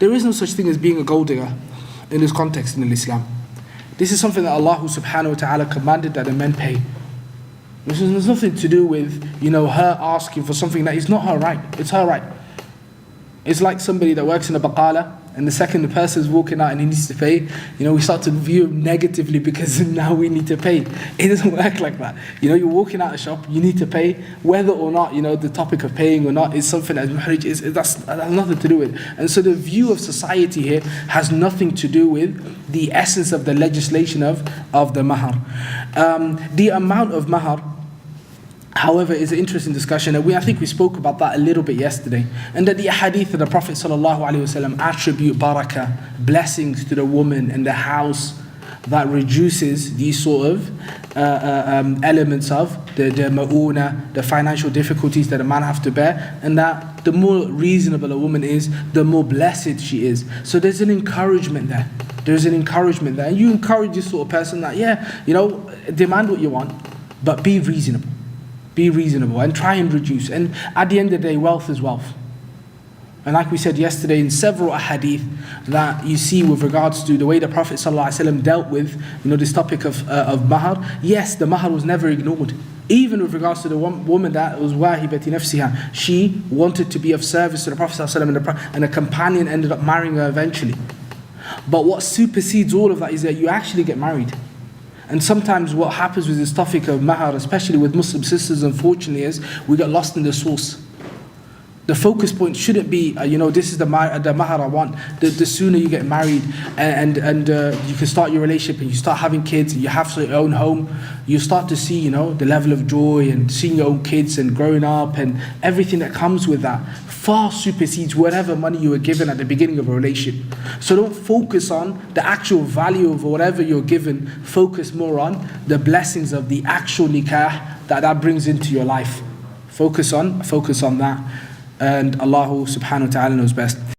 There is no such thing as being a gold digger in this context in Islam. This is something that Allah subhanahu wa ta'ala commanded that the men pay. This has nothing to do with, her asking for something that is not her right. It's her right. It's like somebody that works in a baqala, and the second the person is walking out and he needs to pay, we start to view him negatively because now we need to pay. It doesn't work like that. You're walking out of a shop, you need to pay, whether or not, the topic of paying or not is something that muhrij is, that has nothing to do with. And so the view of society here has nothing to do with the essence of the legislation of the mahar. The amount of mahar, however, is an interesting discussion, and I think we spoke about that a little bit yesterday. And that the hadith of the Prophet ﷺ attribute barakah, blessings to the woman and the house that reduces these sort of elements of the ma'una, the financial difficulties that a man have to bear, and that the more reasonable a woman is, the more blessed she is. So there's an encouragement there. There's an encouragement there. And you encourage this sort of person that, demand what you want, but be reasonable. Be reasonable and try and reduce. And at the end of the day, wealth is wealth. And like we said yesterday in several hadith that you see with regards to the way the Prophet ﷺ dealt with this topic of mahar. Yes, the mahar was never ignored. Even with regards to the woman that was wahibati nafsiha, she wanted to be of service to the Prophet ﷺ, and a companion ended up marrying her eventually. But what supersedes all of that is that you actually get married. And sometimes what happens with this topic of mahar, especially with Muslim sisters, unfortunately, is we get lost in the source. The focus point shouldn't be, this is the mahar I want. The sooner you get married and you can start your relationship and you start having kids and you have your own home, you start to see, the level of joy and seeing your own kids and growing up and everything that comes with that far supersedes whatever money you were given at the beginning of a relationship. So don't focus on the actual value of whatever you're given. Focus more on the blessings of the actual nikah that brings into your life. Focus on that. And Allah subhanahu wa ta'ala knows best.